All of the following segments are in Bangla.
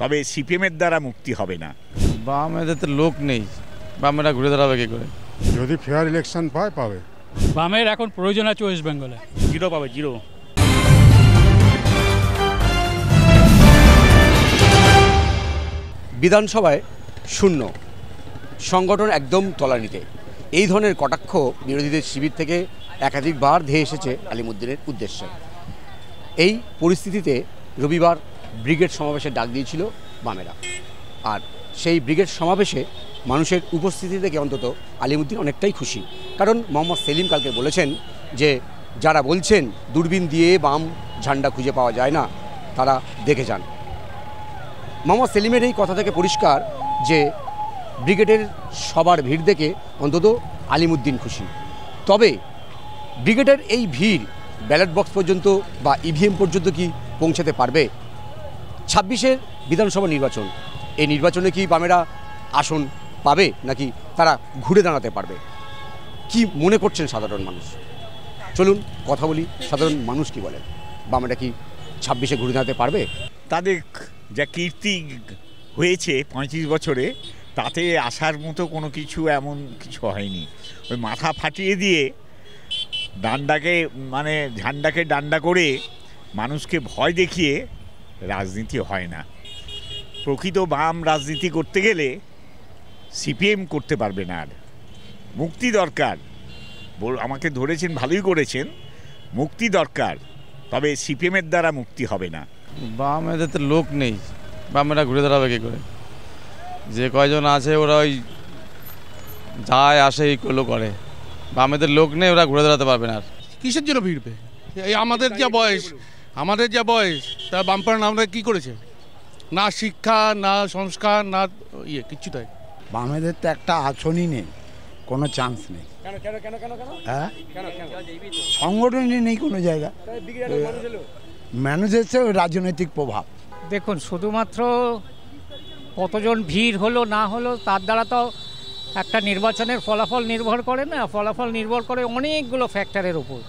তবে সিপিএমের দ্বারা মুক্তি হবে না। বামেদের তো লোক নেই, বামেরা ঘুরে দাঁড়াবে কি করে? যদি ফেয়ার ইলেকশন পাবে। বামের এখন প্রয়োজন আছে ওয়েস্ট বেঙ্গলে। জিরো পাবে, জিরো। বিধানসভায় শূন্য, সংগঠন একদম তলানিতে, এই ধরনের কটাক্ষ বিরোধীদের শিবির থেকে একাধিকবার ধেয়ে এসেছে আলিমুদ্দিনের উদ্দেশ্যে। এই পরিস্থিতিতে রবিবার ব্রিগেড সমাবেশের ডাক দিয়েছিল বামেরা, আর সেই ব্রিগেড সমাবেশে মানুষের উপস্থিতি থেকে অন্তত আলিমুদ্দিন অনেকটাই খুশি। কারণ মোহাম্মদ সেলিম কালকে বলেছেন যে যারা বলছেন দূরবীন দিয়ে বাম ঝান্ডা খুঁজে পাওয়া যায় না, তারা দেখে যান। মোহাম্মদ সেলিমের এই কথা থেকে পরিষ্কার যে ব্রিগেডের সবার ভিড় দেখে অন্তত আলিমুদ্দিন খুশি। তবে ব্রিগেডের এই ভিড় ব্যালট বক্স পর্যন্ত বা ইভিএম পর্যন্ত কি পৌঁছাতে পারবে? 26-এর বিধানসভা নির্বাচন, এই নির্বাচনে কি বামেরা আসন পাবে নাকি তারা ঘুরে দাঁড়াতে পারবে? কি মনে করছেন সাধারণ মানুষ? চলুন কথা বলি, সাধারণ মানুষ কি বলেন। বামেরা কি 26-এ ঘুরে দাঁড়াতে পারবে? তাদের যা কীর্তি হয়েছে 35 বছরে, তাতে আসার মতো কোনো কিছু এমন কিছু হয়নি। ওই মাথা ফাটিয়ে দিয়ে ঝান্ডাকে ডান্ডা করে মানুষকে ভয় দেখিয়ে রাজনীতি হয় না। প্রকৃত বাম রাজনীতি করতে গেলে সিপিএম করতে পারবে না। আর মুক্তি দরকার। আমাকে ধরেছেন, ভালোই করেছেন, মুক্তি দরকার, তবে সিপিএমের দ্বারা মুক্তি হবে না। বামেদের তো লোক নেই, বামেরা ঘুরে দাঁড়াবে কি করে? যে কয়জন আছে ওরা ওই যায় আসে এইগুলো করে, বামেদের লোক নেই, ওরা ঘুরে দাঁড়াতে পারবে না। আর কিসের জন্য ভিড়বে? এই আমাদের যা বয়স তা বামপার আমরা কি করেছে? না শিক্ষা, না সংস্কার, না কিচ্ছু তাই। বামেদের তো একটা আসনই নেই, কোনো চান্স নেই। হ্যাঁ, সংগঠনই নেই কোনো জায়গা। মানুষ হচ্ছে রাজনৈতিক প্রভাব। দেখুন, শুধুমাত্র কতজন ভিড় হলো না হলো তার দ্বারা তো একটা নির্বাচনের ফলাফল নির্ভর করে না। ফলাফল নির্ভর করে অনেকগুলো ফ্যাক্টরের উপর।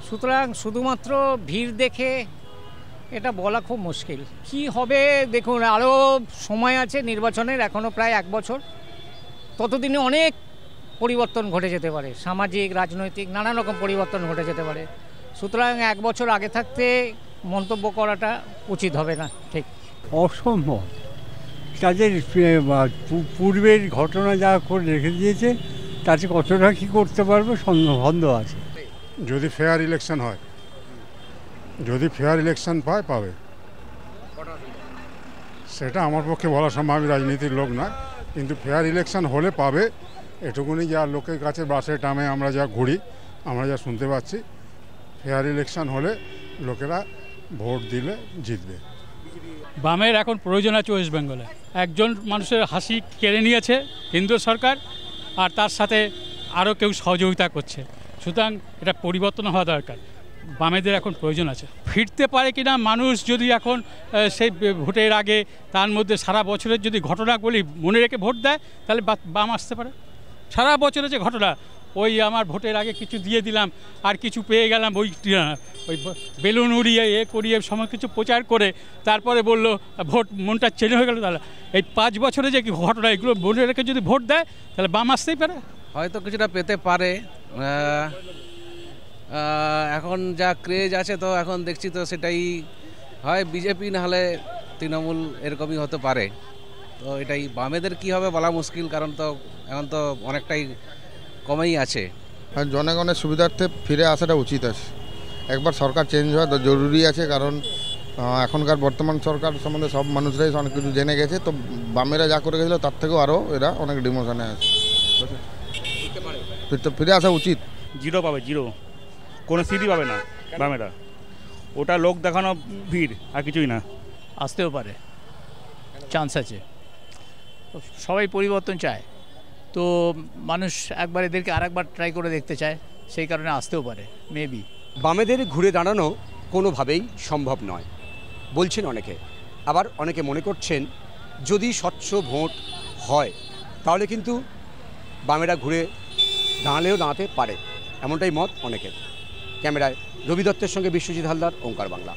সুতরাং শুধুমাত্র ভিড় দেখে এটা বলা খুব মুশকিল। কি হবে দেখুন, আরও সময় আছে নির্বাচনের, এখনও প্রায় 1 বছর। ততদিনে অনেক পরিবর্তন ঘটে যেতে পারে, সামাজিক, রাজনৈতিক নানান রকম পরিবর্তন ঘটে যেতে পারে। সুতরাং 1 বছর আগে থাকতে মন্তব্য করাটা উচিত হবে না। ঠিক অসম্ভব। তাদের পূর্বের ঘটনা যা করে রেখে দিয়েছে, তাতে কতটা কী করতে পারবে সন্দেহ আছে। যদি ফেয়ার ইলেকশন হয়, যদি ফেয়ার ইলেকশন পাবে। সেটা আমার পক্ষে বলা সম্ভব, আমি রাজনীতির লোক না, কিন্তু ফেয়ার ইলেকশন হলে পাবে এটুকুনি। যা লোকের কাছে বাসে টামে আমরা যা ঘুরি, আমরা যা শুনতে পাচ্ছি, ফেয়ার ইলেকশন হলে লোকেরা ভোট দিলে জিতবে। বামের এখন প্রয়োজন আছে ওয়েস্ট বেঙ্গলে। একজন মানুষের হাসি কেড়ে নিয়েছে কেন্দ্র সরকার, আর তার সাথে আরও কেউ সহযোগিতা করছে। সুতরাং এটা পরিবর্তন হওয়া দরকার। বামেদের এখন প্রয়োজন আছে। ফিরতে পারে কিনা মানুষ যদি এখন সেই ভোটের আগে তার মধ্যে সারা বছরের যদি ঘটনাগুলি মনে রেখে ভোট দেয়, তাহলে বাম আসতে পারে। সারা বছরের যে ঘটনা, ওই আমার ভোটের আগে কিছু দিয়ে দিলাম আর কিছু পেয়ে গেলাম, ওই বেলুন উড়িয়ে করিয়ে সময় কিছু প্রচার করে তারপরে বললো ভোট, মনটা চেঞ্জ হয়ে গেল। তাহলে এই 5 বছরে যে ঘটনা, এগুলো মনে রেখে যদি ভোট দেয়, তাহলে বাম আসতেই পারে। হয়তো কিছুটা পেতে পারে। এখন যা ক্রেজ আছে, তো এখন দেখছি তো সেটাই হয় বিজেপি, নাহলে তৃণমূল, এরকমই হতে পারে। তো এটাই বামেদের কি হবে বলা মুশকিল, কারণ তো এখন তো অনেকটাই কমেই আছে। আর জনগণের সুবিধার্থে ফিরে আসাটা উচিত আছে। একবার সরকার চেঞ্জ হওয়া জরুরি আছে, কারণ এখনকার বর্তমান সরকার সম্বন্ধে সব মানুষরাই অনেক কিছু জেনে গেছে। তো বামেরা যা করে গেছিলো তার থেকেও আরও এরা অনেক ডিমোশনে আছে। ফিরে আসা উচিত। জিরো পাবে, জিরো। কোনো সিটই পাবে না বামেরা। ওটা লোক দেখানো ভিড়, আর কিছুই না। আসতেও পারে, চান্স আছে। সবাই পরিবর্তন চায়, তো মানুষ একবার এদেরকে আরেকবার ট্রাই করে দেখতে চায়, সেই কারণে আসতেও পারে মেবি। বামেদের ঘুরে দাঁড়ানো কোনোভাবেই সম্ভব নয় বলছেন অনেকে। আবার অনেকে মনে করছেন যদি স্বচ্ছ ভোট হয় তাহলে কিন্তু বামেরা ঘুরে দাঁড়ালেও দাঁড়াতে পারে, এমনটাই মত অনেকের। ক্যামেরায় রবি দত্তের সঙ্গে বিশ্বজিৎ হালদার, ওঙ্কার বাংলা।